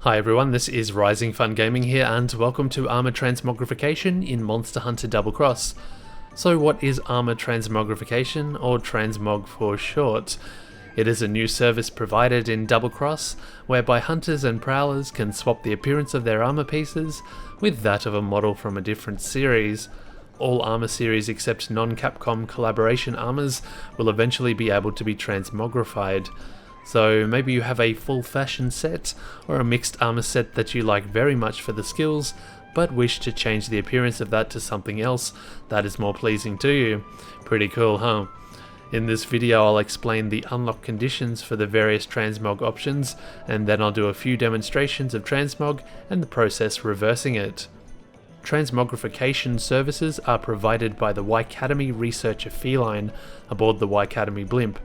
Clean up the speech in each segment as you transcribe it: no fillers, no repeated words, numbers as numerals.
Hi everyone, this is RisingFunGaming here and welcome to Armour Transmogrification in Monster Hunter Double Cross. So what is Armour Transmogrification, or Transmog for short? It is a new service provided in Double Cross, whereby hunters and prowlers can swap the appearance of their armour pieces with that of a model from a different series. All armour series except non-Capcom collaboration armours will eventually be able to be transmogrified. So maybe you have a full fashion set or a mixed armor set that you like very much for the skills, but wish to change the appearance of that to something else that is more pleasing to you. Pretty cool, huh? In this video I'll explain the unlock conditions for the various transmog options, and then I'll do a few demonstrations of transmog and the process reversing it. Transmogrification services are provided by the Academy Researcher Feline aboard the Academy blimp.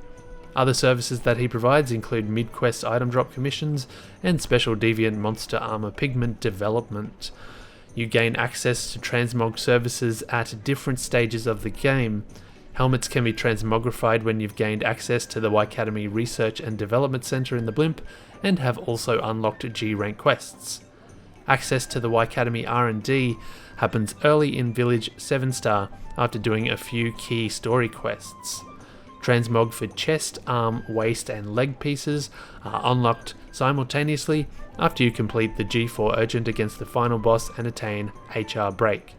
Other services that he provides include mid-quest item drop commissions and special deviant monster armor pigment development. You gain access to transmog services at different stages of the game. Helmets can be transmogrified when you've gained access to the Academy Research and Development Center in the blimp and have also unlocked G-rank quests. Access to the Academy R&D happens early in Village 7-star after doing a few key story quests. Transmog for chest, arm, waist and leg pieces are unlocked simultaneously after you complete the G4 Urgent against the final boss and attain HR Break.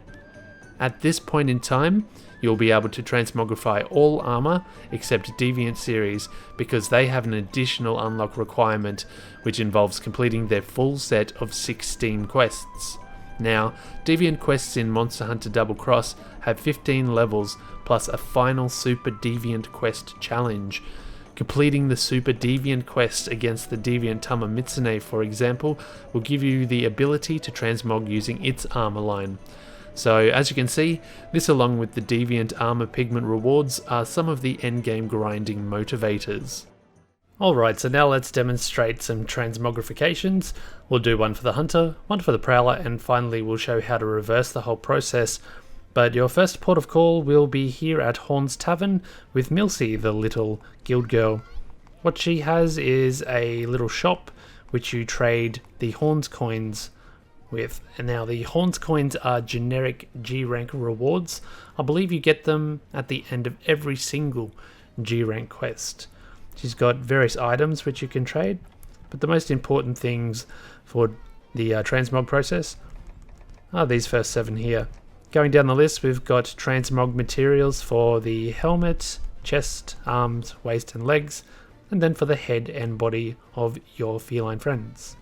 At this point in time, you'll be able to transmogrify all armor except Deviant series because they have an additional unlock requirement which involves completing their full set of 16 quests. Now, Deviant quests in Monster Hunter Double Cross have 15 levels plus a final Super Deviant quest challenge. Completing the Super Deviant quest against the Deviant Tama Mitsune, for example, will give you the ability to transmog using its armor line. So as you can see, this along with the Deviant armor pigment rewards are some of the endgame grinding motivators. Alright, so now let's demonstrate some transmogrifications. We'll do one for the hunter, one for the prowler, and finally we'll show how to reverse the whole process. But your first port of call will be here at Horn's Tavern with Milsey, the little guild girl. What she has is a little shop which you trade the Horn's coins with. And now the Horn's coins are generic G-rank rewards. I believe you get them at the end of every single G-rank quest. She's got various items which you can trade, but the most important things for the transmog process are these first 7 here. Going down the list, we've got transmog materials for the helmet, chest, arms, waist and legs, and then for the head and body of your feline friends.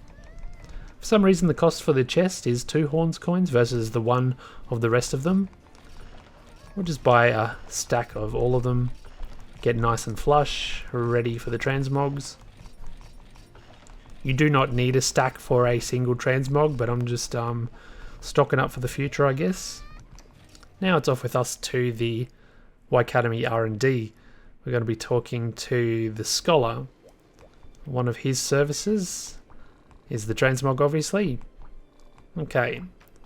For some reason the cost for the chest is 2 Horns coins versus the 1 of the rest of them. We'll just buy a stack of all of them. Get nice and flush, ready for the transmogs. You do not need a stack for a single transmog, but I'm just stocking up for the future, I guess. Now it's off with us to the Academy R&D. We're going to be talking to the Scholar. One of his services is the transmog, obviously. Okay,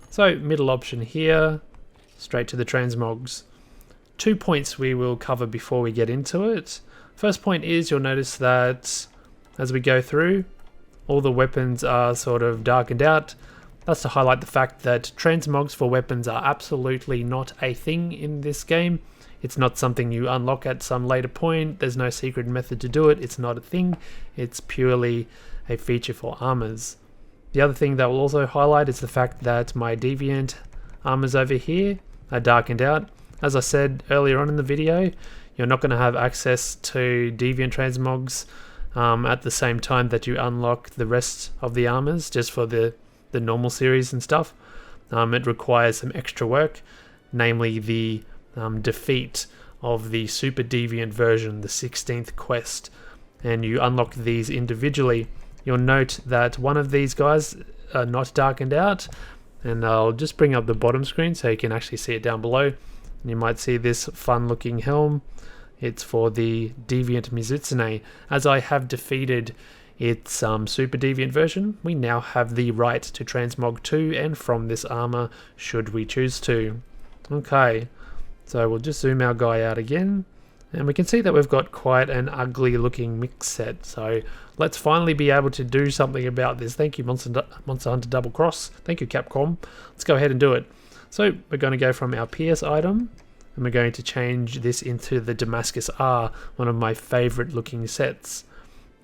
so middle option here, straight to the transmogs. 2 points we will cover before we get into it. First point is you'll notice that as we go through, all the weapons are sort of darkened out. That's to highlight the fact that transmogs for weapons are absolutely not a thing in this game. It's not something you unlock at some later point. There's no secret method to do it. It's not a thing. It's purely a feature for armors. The other thing that will also highlight is the fact that my Deviant armors over here are darkened out. As I said earlier on in the video, you're not going to have access to Deviant transmogs at the same time that you unlock the rest of the armors, just for the normal series and stuff. It requires some extra work, namely the defeat of the Super Deviant version, the 16th quest, and you unlock these individually. You'll note that one of these guys are not darkened out, and I'll just bring up the bottom screen so you can actually see it down below. You might see this fun looking helm. It's for the Deviant Mizutsune. As I have defeated its Super Deviant version, we now have the right to transmog to and from this armor should we choose to. Okay, so we'll just zoom our guy out again. And we can see that we've got quite an ugly looking mix set. So let's finally be able to do something about this. Thank you, Monster Hunter Double Cross. Thank you, Capcom. Let's go ahead and do it. So we're going to go from our PS item, and we're going to change this into the Damascus R, one of my favorite looking sets.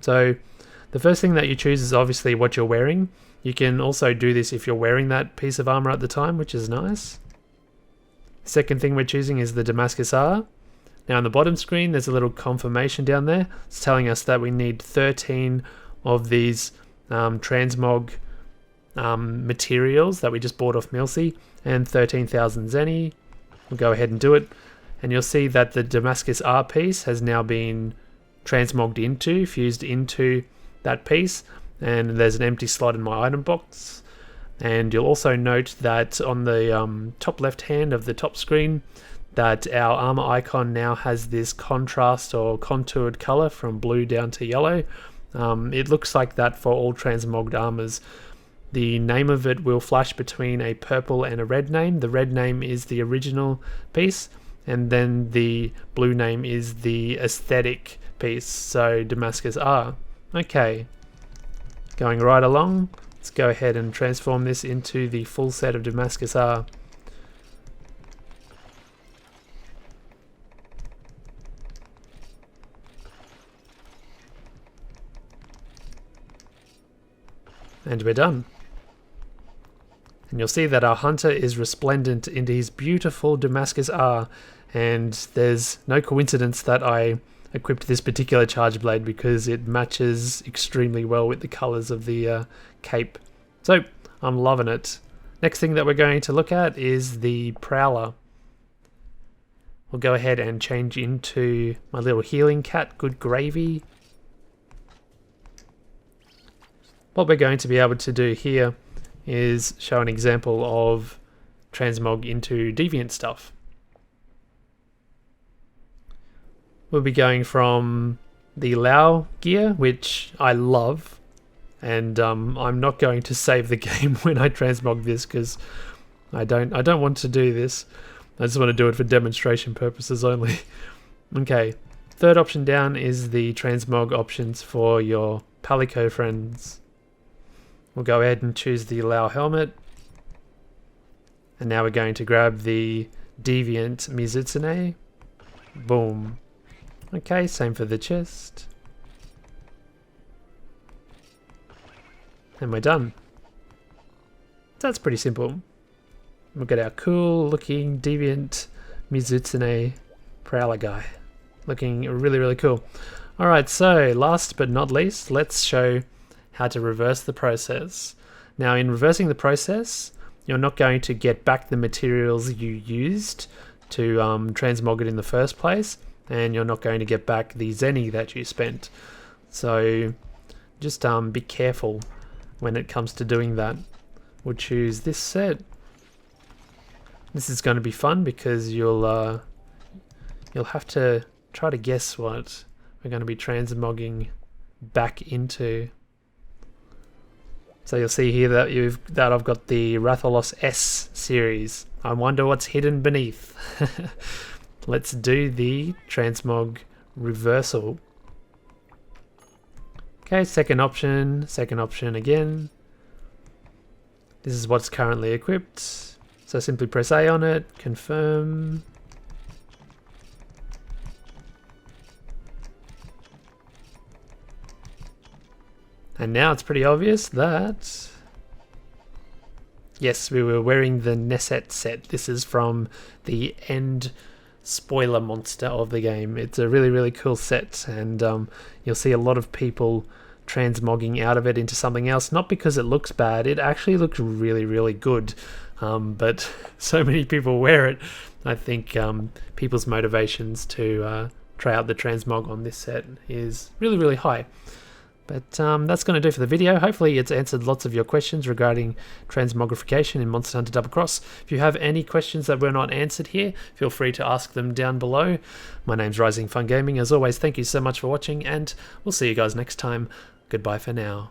So the first thing that you choose is obviously what you're wearing. You can also do this if you're wearing that piece of armor at the time, which is nice. Second thing we're choosing is the Damascus R. Now on the bottom screen there's a little confirmation down there. It's telling us that we need 13 of these transmog materials that we just bought off Milsey and 13,000 Zenny. We'll go ahead and do it, and you'll see that the Damascus R piece has now been transmogged into, fused into that piece, and there's an empty slot in my item box. And you'll also note that on the top left hand of the top screen that our armor icon now has this contrast or contoured color from blue down to yellow. It looks like that for all transmogged armors. The name of it will flash between a purple and a red name. The red name is the original piece, and then the blue name is the aesthetic piece, so Damascus R. Okay, going right along, let's go ahead and transform this into the full set of Damascus R. And we're done. And you'll see that our hunter is resplendent into his beautiful Damascus R, and there's no coincidence that I equipped this particular charge blade because it matches extremely well with the colors of the cape. So I'm loving it. Next thing that we're going to look at is the Prowler. We'll go ahead and change into my little healing cat, Good Gravy. What we're going to be able to do here is show an example of transmog into deviant stuff. We'll be going from the Lao gear, which I love, and I'm not going to save the game when I transmog this because I don't want to do this. I just want to do it for demonstration purposes only. Okay, third option down is the transmog options for your Palico friends. We'll go ahead and choose the Lao helmet. And now we're going to grab the deviant Mizutsune. Boom. Okay, same for the chest. And we're done. That's pretty simple. We've got our cool looking deviant Mizutsune Prowler guy. Looking really, really cool. Alright, so last but not least, let's show how to reverse the process. Now in reversing the process, you're not going to get back the materials you used to transmog it in the first place, and you're not going to get back the Zenny that you spent. So just be careful when it comes to doing that. We'll choose this set. This is going to be fun because you'll have to try to guess what we're going to be transmogging back into. So you'll see here that I've got the Rathalos S series. I wonder what's hidden beneath. Let's do the Transmog Reversal. Okay, second option again. This is what's currently equipped. So simply press A on it, confirm. And now it's pretty obvious that, yes, we were wearing the Neset set. This is from the end spoiler monster of the game. It's a really, really cool set, and you'll see a lot of people transmogging out of it into something else, not because it looks bad, it actually looks really, really good. But so many people wear it, I think people's motivations to try out the transmog on this set is really, really high. But that's going to do for the video. Hopefully it's answered lots of your questions regarding transmogrification in Monster Hunter Double Cross. If you have any questions that were not answered here, feel free to ask them down below. My name's RisingFunGaming. As always, thank you so much for watching, and we'll see you guys next time. Goodbye for now.